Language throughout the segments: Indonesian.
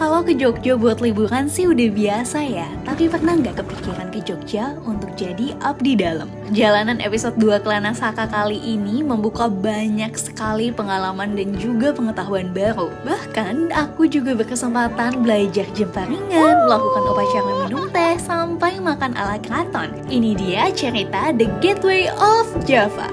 Kalau ke Jogja buat liburan sih udah biasa ya, tapi pernah nggak kepikiran ke Jogja untuk jadi abdi dalam? Jalanan episode 2 Kelana Saka kali ini membuka banyak sekali pengalaman dan juga pengetahuan baru. Bahkan aku juga berkesempatan belajar jemparingan, melakukan upacara minum teh, sampai makan ala keraton. Ini dia cerita The Gateway of Java.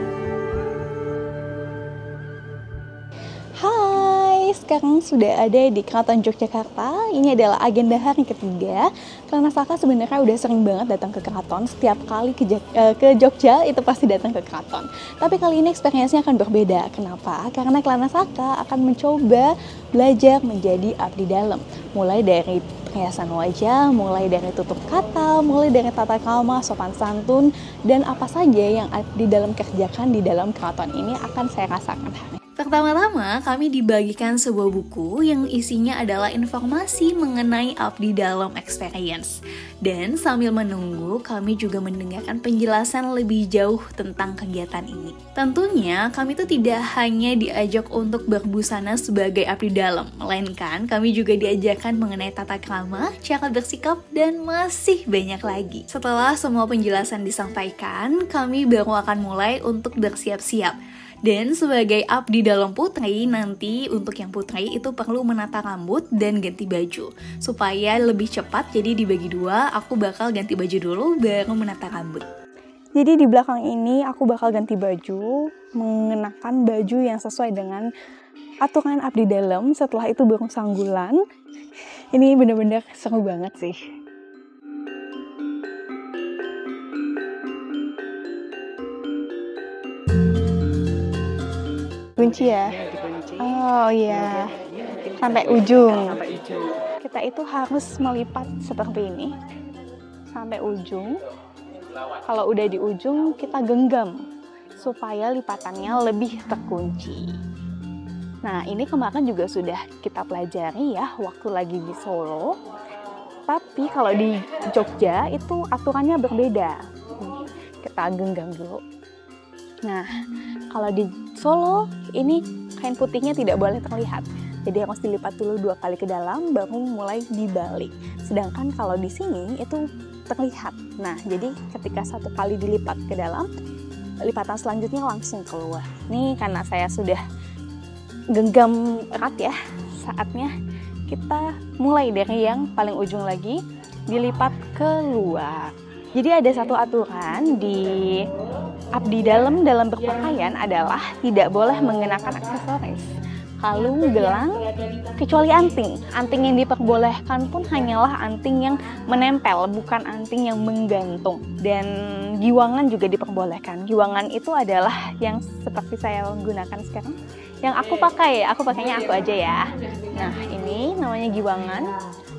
Sekarang sudah ada di Keraton Yogyakarta. Ini adalah agenda hari ketiga. Kelana Saka sebenarnya udah sering banget datang ke keraton. Setiap kali ke Jogja itu pasti datang ke keraton. Tapi kali ini experience-nya akan berbeda. Kenapa? Karena Kelana Saka akan mencoba belajar menjadi abdi dalam. Mulai dari perhiasan wajah, mulai dari tutur kata, mulai dari tata krama, sopan santun, dan apa saja yang abdi dalam kerjakan di dalam keraton ini akan saya rasakan hari ini. Pertama-tama, kami dibagikan sebuah buku yang isinya adalah informasi mengenai abdi dalam experience. Dan sambil menunggu, kami juga mendengarkan penjelasan lebih jauh tentang kegiatan ini. Tentunya, kami tuh tidak hanya diajak untuk berbusana sebagai abdi dalam, melainkan kami juga diajarkan mengenai tata krama, cara bersikap, dan masih banyak lagi. Setelah semua penjelasan disampaikan, kami baru akan mulai untuk bersiap-siap. Dan sebagai abdi dalam putri, nanti untuk yang putri itu perlu menata rambut dan ganti baju. Supaya lebih cepat, jadi dibagi dua, aku bakal ganti baju dulu baru menata rambut. Jadi di belakang ini aku bakal ganti baju, mengenakan baju yang sesuai dengan aturan abdi dalam. Setelah itu baru sanggulan. Ini bener-bener seru banget sih. Kunci ya? Oh iya, sampai ujung. Kita itu harus melipat seperti ini sampai ujung. Kalau udah di ujung, kita genggam supaya lipatannya lebih terkunci. Nah, ini kemarin juga sudah kita pelajari ya waktu lagi di Solo. Tapi kalau di Jogja itu aturannya berbeda. Kita genggam dulu. Nah, kalau di Solo ini kain putihnya tidak boleh terlihat. Jadi harus dilipat dulu 2 kali ke dalam baru mulai dibalik. Sedangkan kalau di sini itu terlihat. Nah, jadi ketika 1 kali dilipat ke dalam, lipatan selanjutnya langsung keluar. Ini karena saya sudah genggam erat ya, saatnya kita mulai dari yang paling ujung lagi dilipat keluar. Jadi ada satu aturan di abdi dalam berpakaian adalah tidak boleh mengenakan aksesoris, kalung, gelang, kecuali anting. Anting yang diperbolehkan pun hanyalah anting yang menempel, bukan anting yang menggantung. Dan giwangan juga diperbolehkan. Giwangan itu adalah yang seperti saya gunakan sekarang. Yang aku pakainya aku aja ya. Nah, ini namanya giwangan.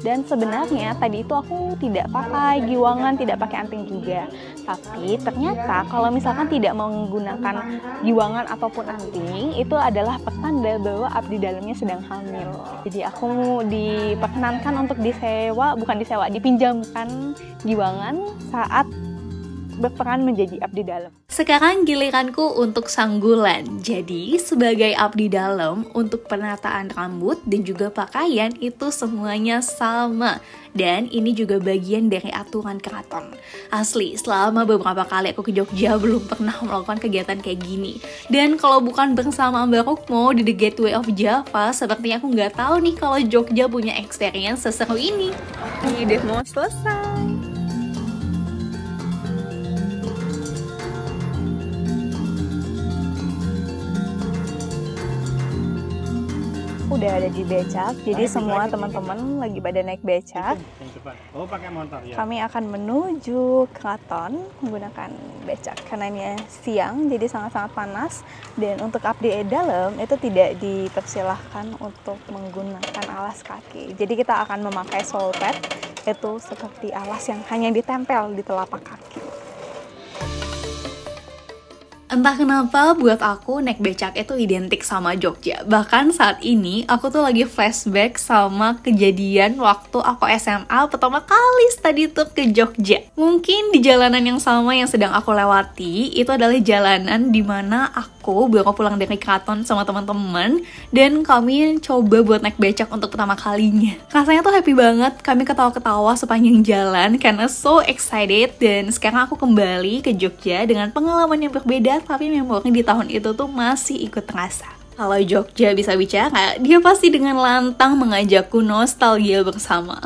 Dan sebenarnya tadi itu aku tidak pakai giwangan, tidak pakai anting juga. Tapi ternyata kalau misalkan tidak menggunakan giwangan ataupun anting, itu adalah pertanda bahwa abdi dalamnya sedang hamil. Jadi aku diperkenankan untuk dipinjamkan giwangan saat berperan menjadi abdi dalam. Sekarang giliranku untuk sanggulan. Jadi sebagai abdi dalam, untuk penataan rambut dan juga pakaian itu semuanya sama. Dan ini juga bagian dari aturan keraton. Asli, selama beberapa kali aku ke Jogja belum pernah melakukan kegiatan kayak gini. Dan kalau bukan bersama Mbak Rukmo di The Gateway of Java, sepertinya aku nggak tahu nih kalau Jogja punya experience seseru ini. Ini udah mau selesai. Udah ada di becak, jadi semua teman-teman lagi pada naik becak. Oh, pakai motor ya. Kami akan menuju keraton menggunakan becak karena ini siang, jadi sangat-sangat panas. Dan untuk abdi dalam itu tidak dipersilahkan untuk menggunakan alas kaki. Jadi kita akan memakai sole pad, itu seperti alas yang hanya ditempel di telapak kaki. Entah kenapa buat aku naik becak itu identik sama Jogja. Bahkan saat ini aku tuh lagi flashback sama kejadian waktu aku SMA pertama kali study tour ke Jogja. Mungkin di jalanan yang sama yang sedang aku lewati, itu adalah jalanan dimana aku baru pulang dari keraton sama teman-teman dan kami coba buat naik becak untuk pertama kalinya. Rasanya tuh happy banget, kami ketawa-ketawa sepanjang jalan karena so excited. Dan sekarang aku kembali ke Jogja dengan pengalaman yang berbeda, tapi memori di tahun itu tuh masih ikut terasa. Kalau Jogja bisa bicara, dia pasti dengan lantang mengajakku nostalgia bersama.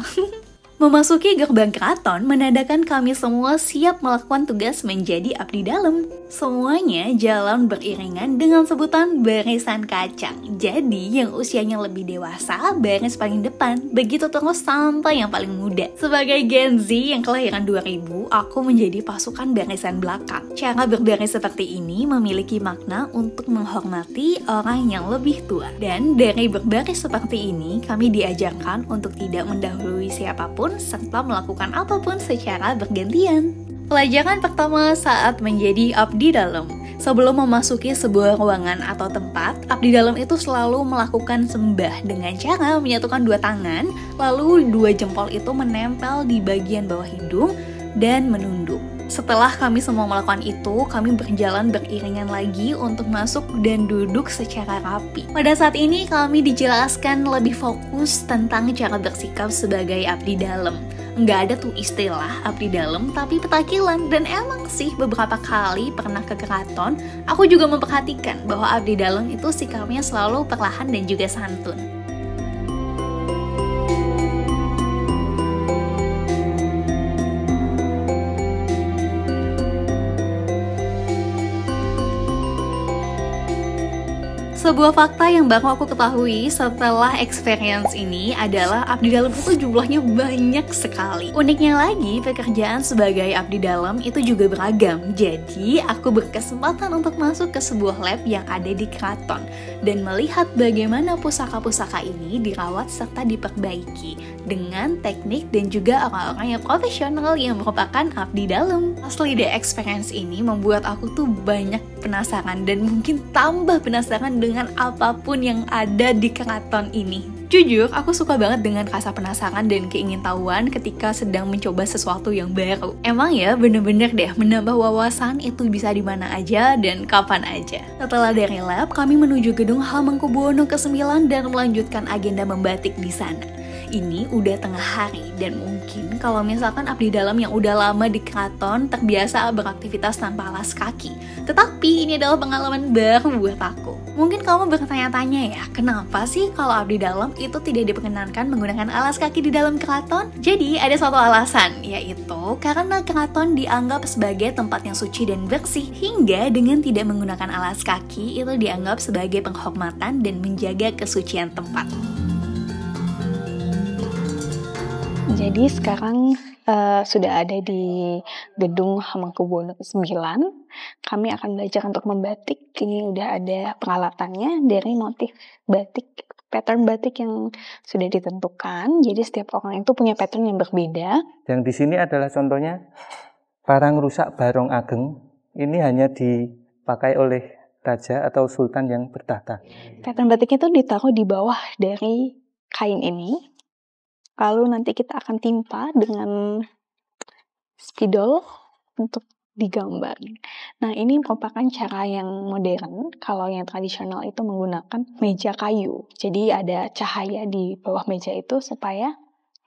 Memasuki gerbang keraton menandakan kami semua siap melakukan tugas menjadi abdi dalam. Semuanya jalan beriringan dengan sebutan barisan kacang. Jadi yang usianya lebih dewasa baris paling depan, begitu terus sampai yang paling muda. Sebagai Gen Z yang kelahiran 2000, aku menjadi pasukan barisan belakang. Cara berbaris seperti ini memiliki makna untuk menghormati orang yang lebih tua. Dan dari berbaris seperti ini, kami diajarkan untuk tidak mendahului siapapun serta melakukan apapun secara bergantian. Pelajaran pertama saat menjadi abdi dalam. Sebelum memasuki sebuah ruangan atau tempat, abdi dalam itu selalu melakukan sembah dengan cara menyatukan dua tangan, lalu dua jempol itu menempel di bagian bawah hidung dan menunduk. Setelah kami semua melakukan itu, kami berjalan beriringan lagi untuk masuk dan duduk secara rapi. Pada saat ini kami dijelaskan lebih fokus tentang cara bersikap sebagai abdi dalam. Nggak ada tuh istilah abdi dalam, tapi petakilan. Dan emang sih beberapa kali pernah ke keraton, aku juga memperhatikan bahwa abdi dalam itu sikapnya selalu perlahan dan juga santun. Sebuah fakta yang baru aku ketahui setelah experience ini adalah abdi dalam itu jumlahnya banyak sekali. Uniknya lagi, pekerjaan sebagai abdi dalam itu juga beragam. Jadi, aku berkesempatan untuk masuk ke sebuah lab yang ada di keraton dan melihat bagaimana pusaka-pusaka ini dirawat serta diperbaiki dengan teknik dan juga orang-orang yang profesional yang merupakan abdi dalam. Asli deh, experience ini membuat aku tuh banyak penasaran dan mungkin tambah penasaran dengan apapun yang ada di keraton ini. Jujur, aku suka banget dengan rasa penasaran dan keingintahuan ketika sedang mencoba sesuatu yang baru. Emang ya, bener-bener deh, menambah wawasan itu bisa di mana aja dan kapan aja. Setelah dari lab, kami menuju gedung Hamengkubuwono ke-9 dan melanjutkan agenda membatik di sana. Ini udah tengah hari dan mungkin kalau misalkan abdi dalam yang udah lama di keraton terbiasa beraktivitas tanpa alas kaki. Tetapi ini adalah pengalaman baru buat aku. Mungkin kamu bertanya-tanya ya, kenapa sih kalau abdi dalam itu tidak diperkenankan menggunakan alas kaki di dalam keraton? Jadi ada suatu alasan, yaitu karena keraton dianggap sebagai tempat yang suci dan bersih, hingga dengan tidak menggunakan alas kaki itu dianggap sebagai penghormatan dan menjaga kesucian tempat. Jadi sekarang sudah ada di gedung Hamengkubuwono ke-9. Kami akan belajar untuk membatik. Ini udah ada peralatannya dari motif batik, pattern batik yang sudah ditentukan. Jadi setiap orang itu punya pattern yang berbeda. Yang di sini adalah contohnya parang rusak Barong Ageng. Ini hanya dipakai oleh raja atau sultan yang bertahta. Pattern batiknya itu ditaruh di bawah dari kain ini. Lalu nanti kita akan timpa dengan spidol untuk digambar. Nah, ini merupakan cara yang modern. Kalau yang tradisional itu menggunakan meja kayu. Jadi ada cahaya di bawah meja itu supaya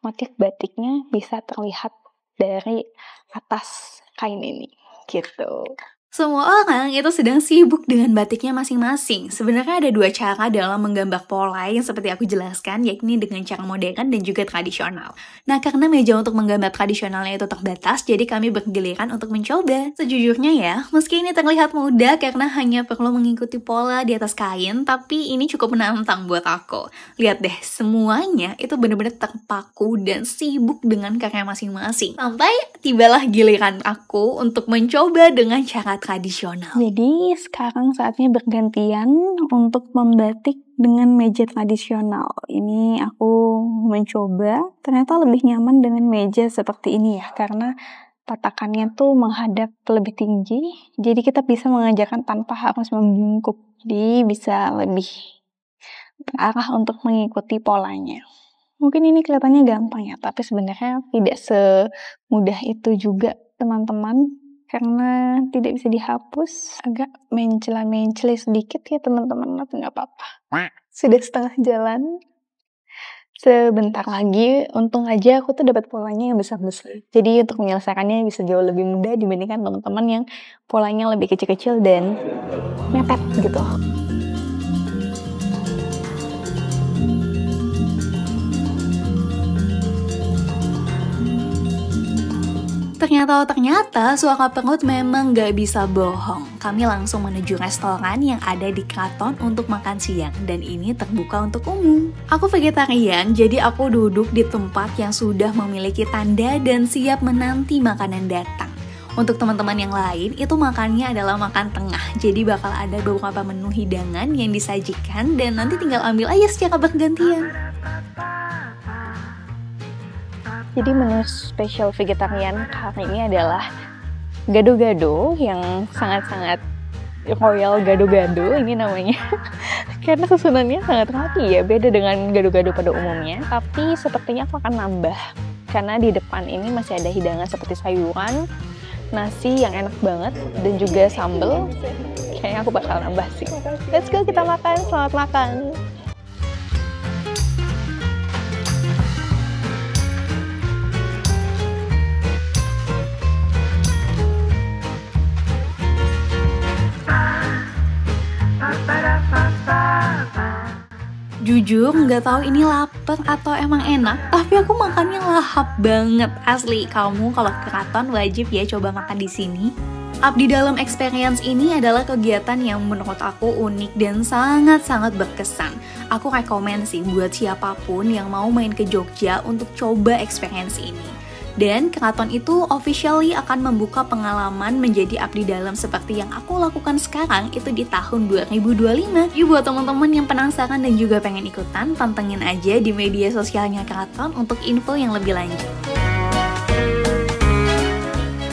motif batiknya bisa terlihat dari atas kain ini. Gitu. Semua orang itu sedang sibuk dengan batiknya masing-masing. Sebenarnya ada dua cara dalam menggambar pola yang seperti aku jelaskan, yakni dengan cara modern dan juga tradisional. Nah, karena meja untuk menggambar tradisionalnya itu terbatas, jadi kami bergiliran untuk mencoba. Sejujurnya ya, meski ini terlihat mudah karena hanya perlu mengikuti pola di atas kain, tapi ini cukup menantang buat aku. Lihat deh, semuanya itu benar-benar terpaku dan sibuk dengan karya masing-masing. Sampai tibalah giliran aku untuk mencoba dengan cara tradisional. Jadi sekarang saatnya bergantian untuk membatik dengan meja tradisional. Ini aku mencoba, ternyata lebih nyaman dengan meja seperti ini ya, karena tatakannya tuh menghadap lebih tinggi, jadi kita bisa mengajarkan tanpa harus membungkuk, jadi bisa lebih terarah untuk mengikuti polanya. Mungkin ini kelihatannya gampang ya, tapi sebenarnya tidak semudah itu juga teman-teman, karena tidak bisa dihapus. Agak mencela-mencela sedikit ya teman-teman, tapi nggak apa-apa. Sudah setengah jalan, sebentar lagi. Untung aja aku tuh dapat polanya yang besar-besar, jadi untuk menyelesaikannya bisa jauh lebih mudah dibandingkan teman-teman yang polanya lebih kecil-kecil dan mepet gitu. Ternyata suara perut memang gak bisa bohong. Kami langsung menuju restoran yang ada di keraton untuk makan siang, dan ini terbuka untuk umum. Aku vegetarian, jadi aku duduk di tempat yang sudah memiliki tanda dan siap menanti makanan datang. Untuk teman-teman yang lain, itu makannya adalah makan tengah, jadi bakal ada beberapa menu hidangan yang disajikan dan nanti tinggal ambil aja secara bergantian. Jadi menu spesial vegetarian hari ini adalah gado-gado yang sangat-sangat royal gado-gado ini namanya. Karena susunannya sangat rapi ya, beda dengan gado-gado pada umumnya. Tapi sepertinya aku akan nambah, karena di depan ini masih ada hidangan seperti sayuran, nasi yang enak banget, dan juga sambal. Kayaknya aku bakal nambah sih. Let's go, kita makan, selamat makan. Jujur nggak tahu ini lapar atau emang enak, tapi aku makannya lahap banget. Asli, kamu kalau ke keraton wajib ya coba makan di sini. Abdi Dalam Experience ini adalah kegiatan yang menurut aku unik dan sangat-sangat berkesan. Aku rekomen sih buat siapapun yang mau main ke Jogja untuk coba experience ini. Dan keraton itu officially akan membuka pengalaman menjadi abdi dalam seperti yang aku lakukan sekarang itu di tahun 2025. Yuk buat teman-teman yang penasaran dan juga pengen ikutan, pantengin aja di media sosialnya keraton untuk info yang lebih lanjut.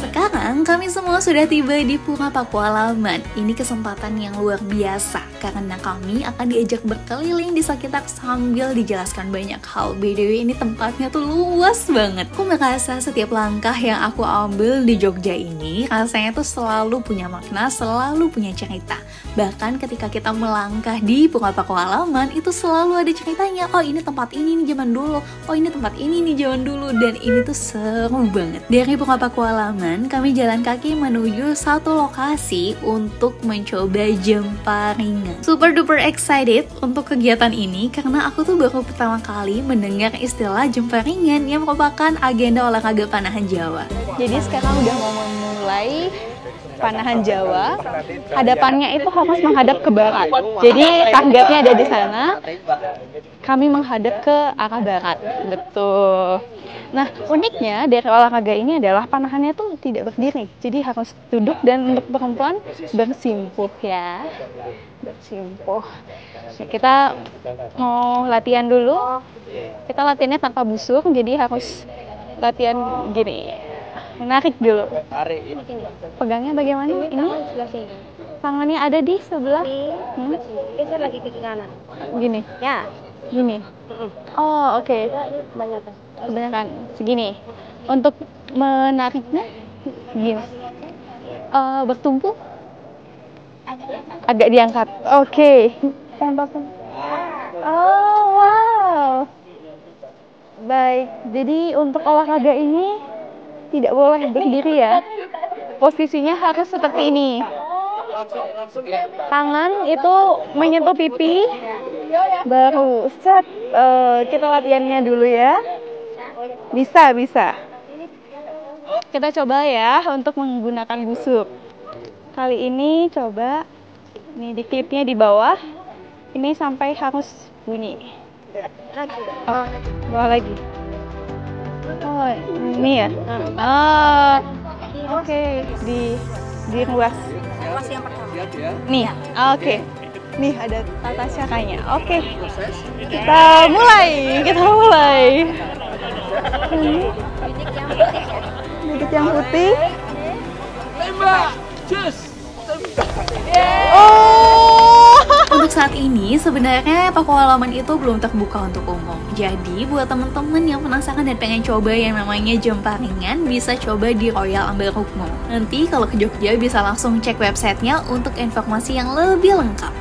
Sekarang kami semua sudah tiba di Pura Pakualaman. Ini kesempatan yang luar biasa karena kami akan diajak berkeliling di sekitar sambil dijelaskan banyak hal. BTW ini tempatnya tuh luas banget. Aku merasa setiap langkah yang aku ambil di Jogja ini rasanya tuh selalu punya makna, selalu punya cerita. Bahkan ketika kita melangkah di Pura Pakualaman itu selalu ada ceritanya. Oh ini tempat ini nih zaman dulu. Oh ini tempat ini nih zaman dulu. Dan ini tuh seru banget. Dari Pura Pakualaman kami jalan kaki menuju satu lokasi untuk mencoba jemparingan. Super duper excited untuk kegiatan ini karena aku tuh baru pertama kali mendengar istilah jemparingan yang merupakan agenda olahraga panahan Jawa. Jadi sekarang udah mau memulai panahan Jawa. Hadapannya itu harus menghadap ke barat. Jadi targetnya ada di sana. Kami menghadap ke arah barat. Betul. Nah, uniknya dari olahraga ini adalah panahannya tuh tidak berdiri. Jadi harus duduk dan untuk perempuan bersimpuh ya. Bersimpuh. Nah, kita mau latihan dulu. Kita latihannya tanpa busur, jadi harus latihan gini. Menarik dulu. Pegangnya bagaimana? Ini tangannya ada di sebelah. Geser lagi ke kanan. Gini. Ya. Gini. Oh, oke. Kebanyakan segini. Untuk menariknya gini. Bertumpu agak diangkat. Oke. Oh, wow. Baik. Jadi untuk olahraga ini tidak boleh berdiri ya. Posisinya harus seperti ini. Tangan itu menyentuh pipi. Baru set. Kita latihannya dulu ya. Bisa. Kita coba ya untuk menggunakan busur. Kali ini coba. Nih di klipnya di bawah. Ini sampai harus bunyi. Oh, bawah lagi. Oh, ini ya? Oke. Di ruas. Nih, oke. Nih ada tata caranya. Oke. Kita mulai. Dikit yang putih. Sebenarnya toko halaman itu belum terbuka untuk umum. Jadi buat temen-temen yang penasaran dan pengen coba yang namanya jemparingan, bisa coba di Royal Ambarukmo. Nanti kalau ke Jogja bisa langsung cek websitenya untuk informasi yang lebih lengkap.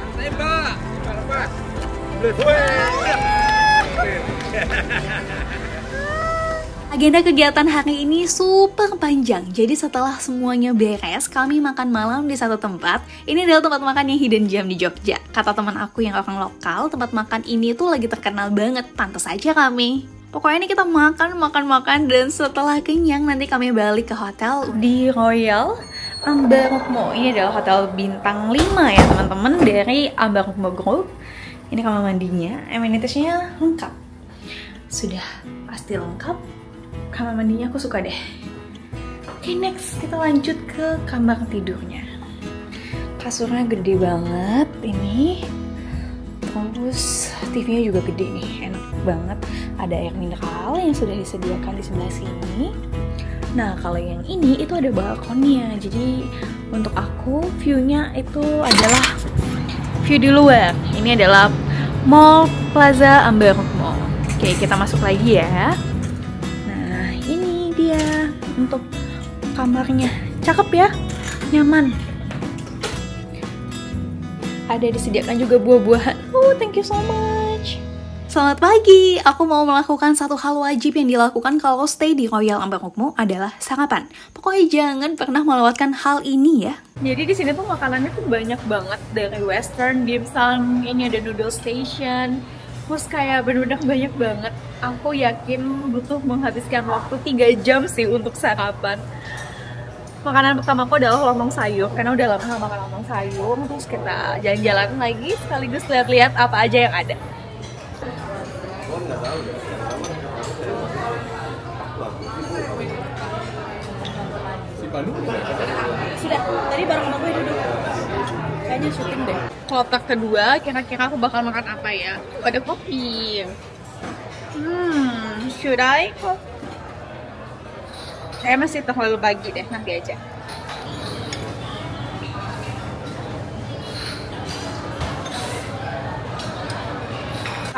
Agenda kegiatan hari ini super panjang, jadi setelah semuanya beres, kami makan malam di satu tempat. Ini adalah tempat makan yang hidden gem di Jogja. Kata teman aku yang orang lokal, tempat makan ini tuh lagi terkenal banget, pantas aja kami. Pokoknya ini kita makan, dan setelah kenyang nanti kami balik ke hotel di Royal Ambarukmo. Ini adalah hotel bintang 5 ya teman-teman, dari Ambarukmo Group. Ini kamar mandinya, amenities-nya lengkap. Sudah pasti lengkap. Kamar mandinya aku suka deh. Oke, next kita lanjut ke kamar tidurnya. Kasurnya gede banget ini. Terus TV-nya juga gede nih, enak banget. Ada air mineral yang sudah disediakan di sebelah sini. Nah, kalau yang ini itu ada balkonnya. Jadi untuk aku view-nya itu adalah view di luar. Ini adalah Mall Plaza Ambarukmo. Oke, kita masuk lagi ya. Dia untuk kamarnya cakep ya, nyaman. Ada disediakan juga buah-buahan. Oh, thank you so much. Selamat pagi, aku mau melakukan satu hal wajib yang dilakukan kalau stay di Royal Ambarukmo adalah sarapan. Pokoknya jangan pernah melewatkan hal ini ya. Jadi di sini tuh makanannya tuh banyak banget, dari western, dimsum, ini ada noodle station. Terus kayak bener-bener banyak banget. Aku yakin butuh menghabiskan waktu 3 jam sih untuk sarapan. Makanan pertamaku adalah lontong sayur, karena udah lama gak makan lontong sayur. Terus kita jalan-jalan lagi, sekaligus lihat-lihat apa aja yang ada. Sudah, tadi bareng sama gue duduk. Kayaknya syuting deh. Kloter kedua, kira-kira aku bakal makan apa ya? Ada kopi. Should I? Saya masih terlalu pagi deh, nanti aja.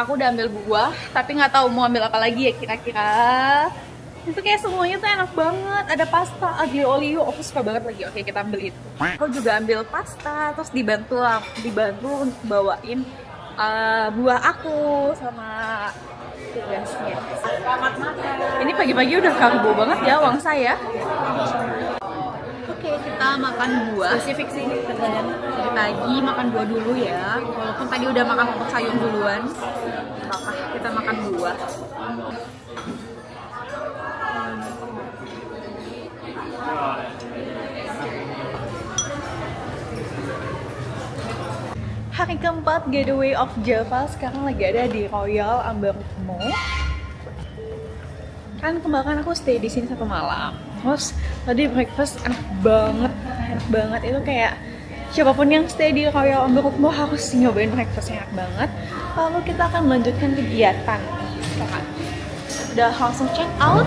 Aku udah ambil buah, tapi nggak tahu mau ambil apa lagi ya kira-kira. Itu kayak semuanya tuh enak banget. Ada pasta, aglio olio, aku suka banget lagi. Oke, kita ambil itu. Aku juga ambil pasta, terus dibantu untuk bawain buah aku sama tugasnya. Ini pagi-pagi udah karbo banget ya uang saya. Oke, kita makan buah. Spesifik sih terkadang. Dari pagi makan buah dulu ya. Walaupun tadi udah makan lontong sayur duluan. Apa? Kita makan buah. Hari keempat Getaway of Java sekarang lagi ada di Royal Ambarukmo. Kan kemarin aku stay di sini 1 malam. Terus tadi breakfast enak banget. Itu kayak siapapun yang stay di Royal Ambarukmo harus nyobain breakfast enak banget. Lalu kita akan melanjutkan kegiatan sekarang. Udah langsung check out.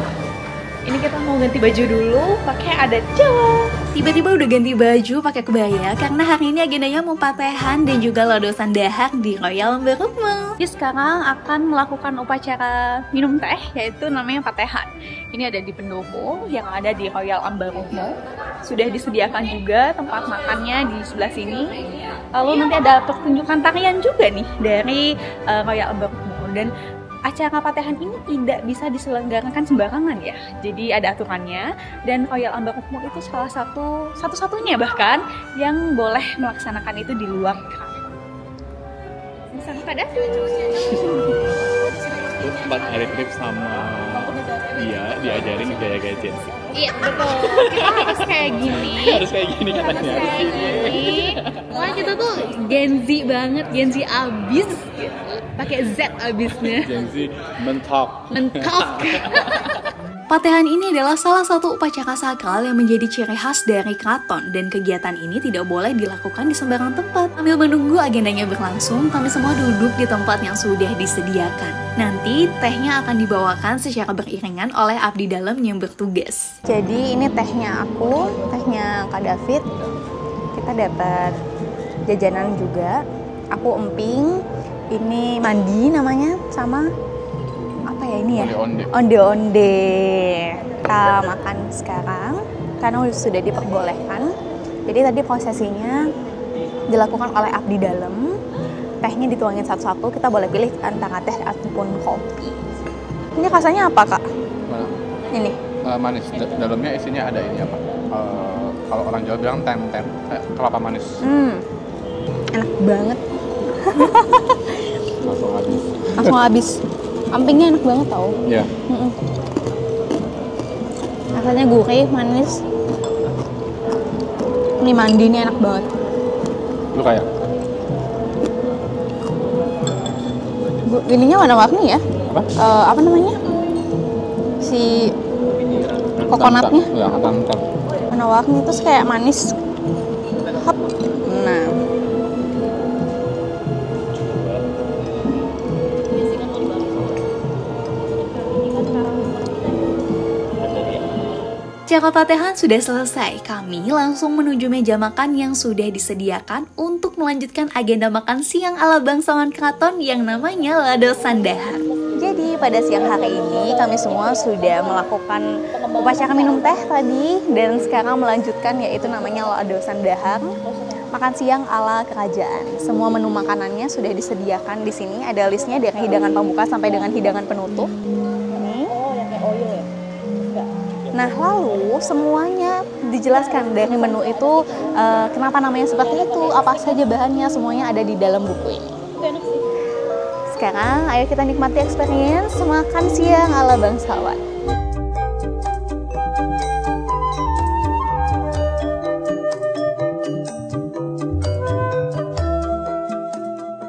Ini kita mau ganti baju dulu, pakai adat Jawa. Tiba-tiba udah ganti baju pakai kebaya karena hari ini agendanya mau patehan dan juga lodosan dahak di Royal Ambarukmo. Jadi sekarang akan melakukan upacara minum teh, yaitu namanya patehan. Ini ada di pendopo yang ada di Royal Ambarukmo. Sudah disediakan juga tempat makannya di sebelah sini. Lalu nanti ada pertunjukan tarian juga nih dari Royal Ambarukmo. Dan acara patehan ini tidak bisa diselenggarakan sembarangan ya. Jadi ada aturannya, dan Royal Ambarukmo itu salah satu-satunya bahkan yang boleh melaksanakan itu di luar keraton. Sampai pada tempat hari trip sama diajarin gaya-gaya Gen Z. Iya betul. Kita harus kayak gini. Harus kayak gini katanya. Wah, kita tuh Gen Z banget, Gen Z abis. Pakai Z abisnya. Gen Z mentok. Patehan ini adalah salah satu upacara sakral yang menjadi ciri khas dari keraton, dan kegiatan ini tidak boleh dilakukan di sembarang tempat. Sambil menunggu agendanya berlangsung, kami semua duduk di tempat yang sudah disediakan. Nanti tehnya akan dibawakan secara beriringan oleh abdi dalam yang bertugas. Jadi ini tehnya aku, tehnya Kak David. Kita dapat jajanan juga. Aku emping, Ini mandi namanya, sama apa ya ini ya? Onde-onde. Onde-onde. Kita makan sekarang karena sudah diperbolehkan. Jadi tadi prosesinya dilakukan oleh abdi dalam. Tehnya dituangin satu-satu, kita boleh pilih antara teh ataupun kopi. Ini rasanya apa, Kak? Mana? Ini. Manis. Dalamnya isinya ada ini apa? Kalau orang Jawa bilang tem-tem, kelapa manis. Enak banget. Langsung habis. Langsung habis. Ampingnya enak banget tau. Iya. Rasanya gurih, manis. Ini mandi ini enak banget. Lu kayak? Ininya warna-warni ya? Apa? Apa namanya? Si kokonatnya? Ya, ketan-ketan. Warna-warni terus kayak manis. Hap. Nah. Cakap-patehan sudah selesai, kami langsung menuju meja makan yang sudah disediakan untuk melanjutkan agenda makan siang ala bangsawan keraton yang namanya Lado Sandahar. Jadi pada siang hari ini kami semua sudah melakukan upacara minum teh tadi dan sekarang melanjutkan yaitu namanya Lado Sandahar, makan siang ala kerajaan. Semua menu makanannya sudah disediakan di sini, ada listnya dari hidangan pembuka sampai dengan hidangan penutup. Nah, lalu semuanya dijelaskan dari menu itu kenapa namanya seperti itu, apa saja bahannya, semuanya ada di dalam buku ini. Sekarang ayo kita nikmati experience makan siang ala bangsawan.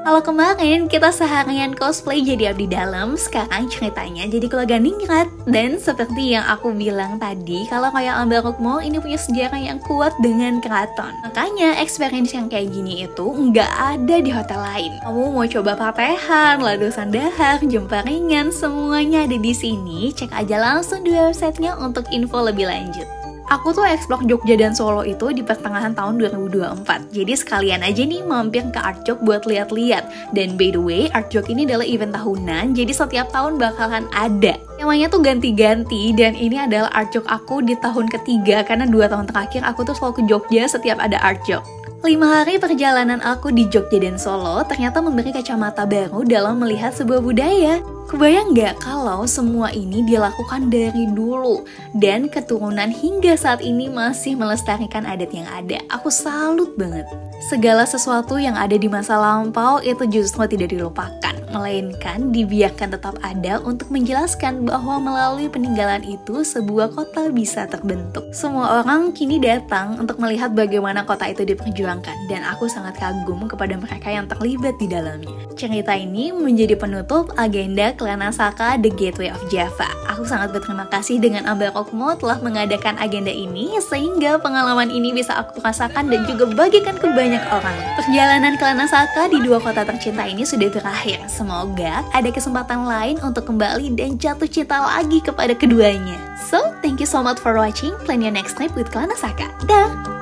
Kalau kemarin kita seharian cosplay jadi abdi dalam, sekarang ceritanya jadi keluarga ningrat. Dan seperti yang aku bilang tadi, kalau kayak Ambarukmo ini punya sejarah yang kuat dengan keraton. Makanya experience yang kayak gini itu nggak ada di hotel lain. Kamu mau coba patehan, Lado Sandahar, jemparingan, semuanya ada di sini. Cek aja langsung di websitenya untuk info lebih lanjut. Aku tuh explore Jogja dan Solo itu di pertengahan tahun 2024. Jadi sekalian aja nih mampir ke Art Jog buat lihat-lihat. Dan by the way, Art Jog ini adalah event tahunan, jadi setiap tahun bakalan ada. Temanya tuh ganti-ganti, dan ini adalah Art Jog aku di tahun ketiga, karena 2 tahun terakhir aku tuh selalu ke Jogja setiap ada Art Jog. 5 hari perjalanan aku di Jogja dan Solo ternyata memberi kacamata baru dalam melihat sebuah budaya. Kebayang nggak kalau semua ini dilakukan dari dulu dan keturunan hingga saat ini masih melestarikan adat yang ada. Aku salut banget. Segala sesuatu yang ada di masa lampau itu justru tidak dilupakan, melainkan dibiarkan tetap ada untuk menjelaskan bahwa melalui peninggalan itu sebuah kota bisa terbentuk. Semua orang kini datang untuk melihat bagaimana kota itu diperjuangkan, dan aku sangat kagum kepada mereka yang terlibat di dalamnya. Cerita ini menjadi penutup agenda Klanasaka The Gateway of Java. Aku sangat berterima kasih dengan Ambarukmo telah mengadakan agenda ini, sehingga pengalaman ini bisa aku rasakan dan juga bagikan ke banyak orang. Perjalanan Klanasaka di 2 kota tercinta ini sudah berakhir. Semoga ada kesempatan lain untuk kembali dan jatuh cinta lagi kepada keduanya. So, thank you so much for watching. Plan your next trip with Klanasaka. Dah!